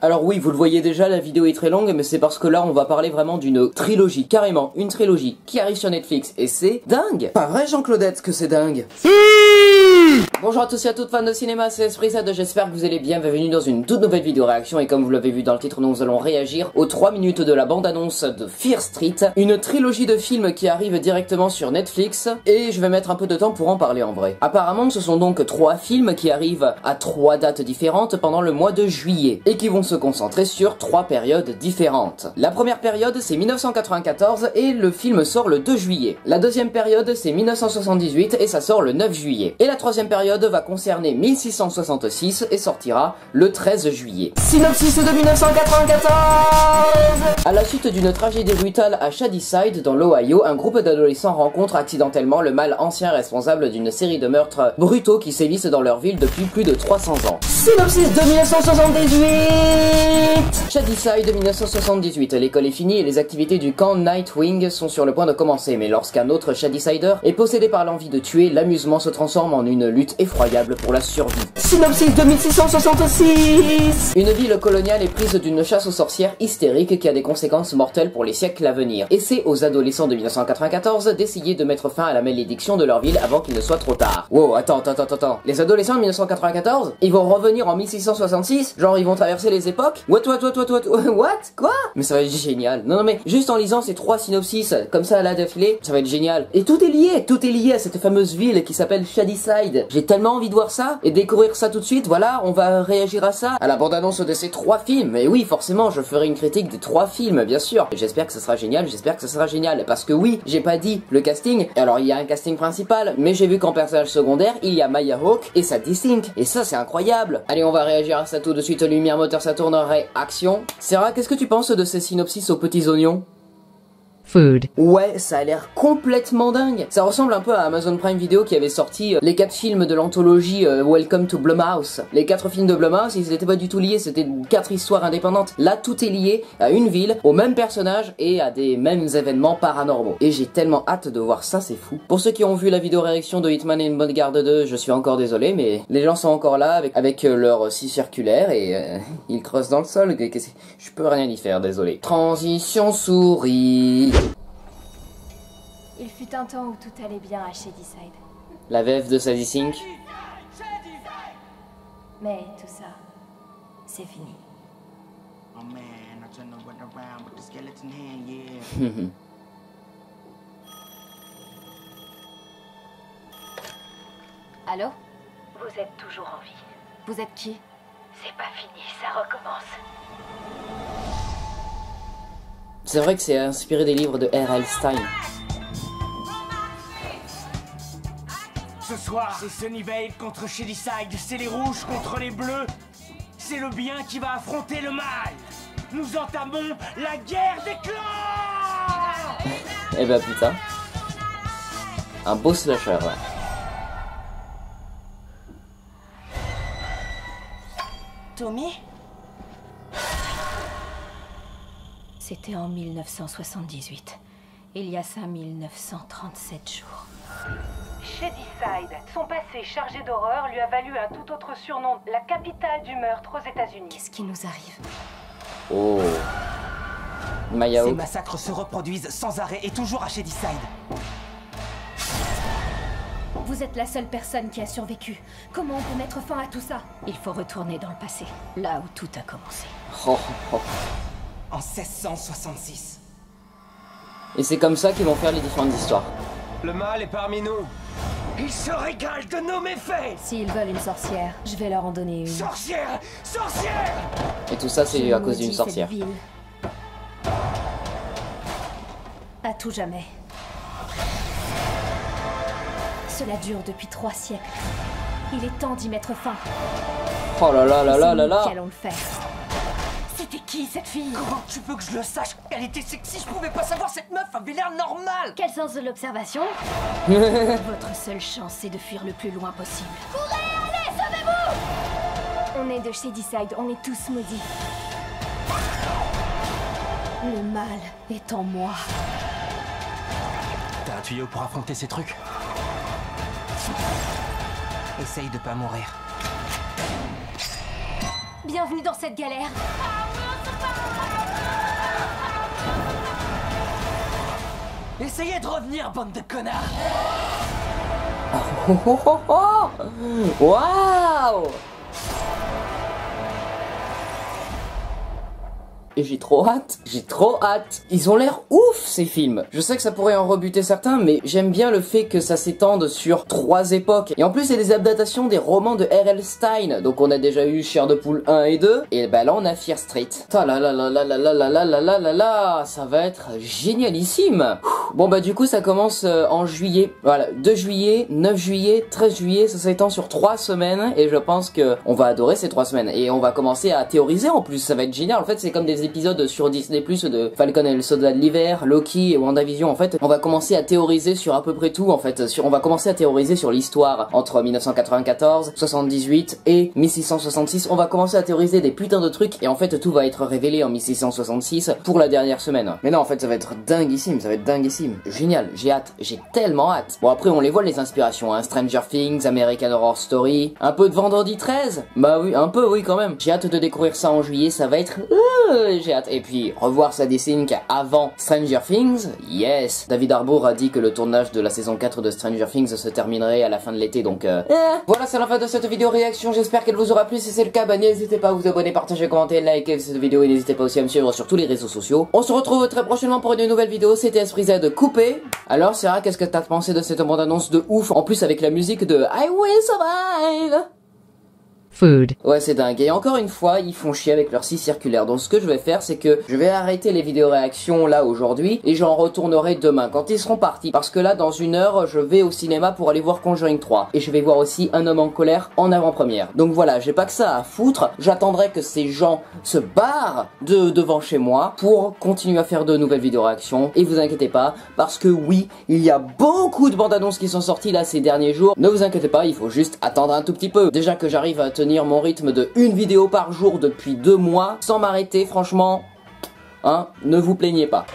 Alors oui, vous le voyez déjà, la vidéo est très longue, mais c'est parce que là, on va parler vraiment d'une trilogie, carrément, une trilogie qui arrive sur Netflix, et c'est dingue. Pas vrai, Jean-Claudette, que c'est dingue. Bonjour à tous et à toutes fans de cinéma, c'est Esprit Z, j'espère que vous allez bien, bienvenue dans une toute nouvelle vidéo réaction, et comme vous l'avez vu dans le titre, nous allons réagir aux 3 minutes de la bande-annonce de Fear Street, une trilogie de films qui arrive directement sur Netflix, et je vais mettre un peu de temps pour en parler en vrai. Apparemment, ce sont donc 3 films qui arrivent à 3 dates différentes pendant le mois de juillet, et qui vont se concentrer sur 3 périodes différentes. La première période, c'est 1994, et le film sort le 2 juillet. La deuxième période, c'est 1978, et ça sort le 9 juillet. Et la troisième période va concerner 1666 et sortira le 13 juillet. Synopsis de 1994. À la suite d'une tragédie brutale à Shadyside dans l'Ohio, un groupe d'adolescents rencontre accidentellement le mâle ancien responsable d'une série de meurtres brutaux qui sévissent dans leur ville depuis plus de 300 ans. Synopsis de 1978. Shadyside 1978. L'école est finie et les activités du camp Nightwing sont sur le point de commencer, mais lorsqu'un autre Shadysider est possédé par l'envie de tuer, l'amusement se transforme en une lutte effroyable pour la survie. Synopsis de 1666. Une ville coloniale est prise d'une chasse aux sorcières hystérique qui a des conséquences mortelles pour les siècles à venir. Et c'est aux adolescents de 1994 d'essayer de mettre fin à la malédiction de leur ville avant qu'il ne soit trop tard. Wow, attends. Les adolescents de 1994, ils vont revenir en 1666? Genre ils vont traverser les époques? What? Quoi? Mais ça va être génial. Non mais juste en lisant ces 3 synopsis comme ça là d'affilée, ça va être génial. Et tout est lié à cette fameuse ville qui s'appelle Shadyside. J'ai tellement envie de voir ça et découvrir ça tout de suite. Voilà, on va réagir à ça, à la bande-annonce de ces 3 films. Et oui, forcément, je ferai une critique des 3 films, bien sûr. J'espère que ça sera génial, parce que oui, j'ai pas dit le casting. Alors il y a un casting principal, mais j'ai vu qu'en personnage secondaire, il y a Maya Hawke et Sadie Sink. Et ça, c'est incroyable. Allez, on va réagir à ça tout de suite. Lumière, moteur, ça tourne, réaction. Sarah, qu'est-ce que tu penses de ces synopsis aux petits oignons? Food. Ouais, ça a l'air complètement dingue. Ça ressemble un peu à Amazon Prime Video qui avait sorti les 4 films de l'anthologie Welcome to Blumhouse. Les 4 films de Blumhouse, ils étaient pas du tout liés, c'était 4 histoires indépendantes. Là, tout est lié à une ville, aux mêmes personnages et à des mêmes événements paranormaux. Et j'ai tellement hâte de voir ça, c'est fou. Pour ceux qui ont vu la vidéo réaction de Hitman et une bonne garde 2, je suis encore désolé, mais les gens sont encore là avec leur scie circulaire et ils creusent dans le sol. Je peux rien y faire, désolé. Transition souris. Il fut un temps où tout allait bien à Shadyside. La VF de Sadie Sink. Mais tout ça, c'est fini. Allô? Vous êtes toujours en vie. Vous êtes qui? C'est pas fini, ça recommence. C'est vrai que c'est inspiré des livres de R.L. Stein. Ce soir, c'est Sunnyvale contre Shadyside, c'est les rouges contre les bleus. C'est le bien qui va affronter le mal. Nous entamons la guerre des clans. Eh ben putain. Un beau slasher là. Tommy? C'était en 1978. Il y a 5937 jours. Shadyside. Son passé chargé d'horreur lui a valu un tout autre surnom, la capitale du meurtre aux États-Unis. Qu'est-ce qui nous arrive? Oh. Maya Ces Hawke. massacres se reproduisent sans arrêt et toujours à Shadyside. Vous êtes la seule personne qui a survécu. Comment on peut mettre fin à tout ça? Il faut retourner dans le passé, là où tout a commencé. En 1666. Et c'est comme ça qu'ils vont faire les différentes histoires. Le mal est parmi nous. Il se régale de nos méfaits. S'ils veulent une sorcière, je vais leur en donner une. Sorcière! Et tout ça, c'est à cause d'une sorcière. Cette ville. À tout jamais. Cela dure depuis 3 siècles. Il est temps d'y mettre fin. Oh là là là là là là. Nous qui allons le faire. C'était qui cette fille? Comment tu veux que je le sache? Elle était sexy, je pouvais pas savoir, cette meuf avait l'air normale. Quel sens de l'observation? Votre seule chance, c'est de fuir le plus loin possible. Courez, allez, sauvez-vous! On est de Shadyside, on est tous maudits. Le mal est en moi. T'as un tuyau pour affronter ces trucs? Essaye de pas mourir. Bienvenue dans cette galère. Essayez de revenir, bande de connards. Oh oh oh oh. Waouh. Et j'ai trop hâte, Ils ont l'air ouf ces films. Je sais que ça pourrait en rebuter certains, mais j'aime bien le fait que ça s'étende sur 3 époques. Et en plus c'est des adaptations des romans de R.L. Stein. Donc on a déjà eu Chair de Poule 1 et 2, et bah là on a Fear Street. Ta la la la la la la la la la la la la, ça va être génialissime. Bon bah du coup ça commence en juillet. Voilà, 2 juillet, 9 juillet, 13 juillet, ça s'étend sur 3 semaines, et je pense que on va adorer ces 3 semaines. Et on va commencer à théoriser en plus, ça va être génial. En fait c'est comme des épisodes sur Disney Plus de Falcon et le Soldat de l'hiver, Loki et WandaVision. En fait on va commencer à théoriser sur à peu près tout en fait. On va commencer à théoriser sur l'histoire entre 1994, 78 et 1666. On va commencer à théoriser des putains de trucs, et en fait tout va être révélé en 1666 pour la dernière semaine. Mais non en fait ça va être dinguissime, génial, j'ai hâte, j'ai tellement hâte. Bon après on les voit les inspirations, hein. Stranger Things, American Horror Story, un peu de Vendredi 13. Bah oui, un peu oui quand même. J'ai hâte de découvrir ça en juillet, ça va être j'ai hâte. Et puis revoir Sadie Sink avant Stranger Things, yes. David Harbour a dit que le tournage de la saison 4 de Stranger Things se terminerait à la fin de l'été, donc voilà, c'est la fin de cette vidéo réaction. J'espère qu'elle vous aura plu. Si c'est le cas, bah n'hésitez pas à vous abonner, partager, commenter, liker cette vidéo, et n'hésitez pas aussi à me suivre sur tous les réseaux sociaux. On se retrouve très prochainement pour une nouvelle vidéo. C'était Esprit Z coupé. Alors Sarah, qu'est-ce que t'as pensé de cette bande annonce de ouf, en plus avec la musique de I Will Survive? Food. Ouais, c'est dingue. Et encore une fois, ils font chier avec leur scie circulaire. Donc ce que je vais faire, c'est que je vais arrêter les vidéos réactions là aujourd'hui, et j'en retournerai demain quand ils seront partis. Parce que là, dans 1 heure, je vais au cinéma pour aller voir Conjuring 3. Et je vais voir aussi Un homme en colère en avant-première. Donc voilà, j'ai pas que ça à foutre. J'attendrai que ces gens se barrent devant chez moi pour continuer à faire de nouvelles vidéos réactions. Et vous inquiétez pas, parce que oui, il y a beaucoup de bandes annonces qui sont sorties là ces derniers jours. Ne vous inquiétez pas, il faut juste attendre un tout petit peu. Déjà que j'arrive à tenir mon rythme de 1 vidéo par jour depuis 2 mois sans m'arrêter, franchement, hein, ne vous plaignez pas.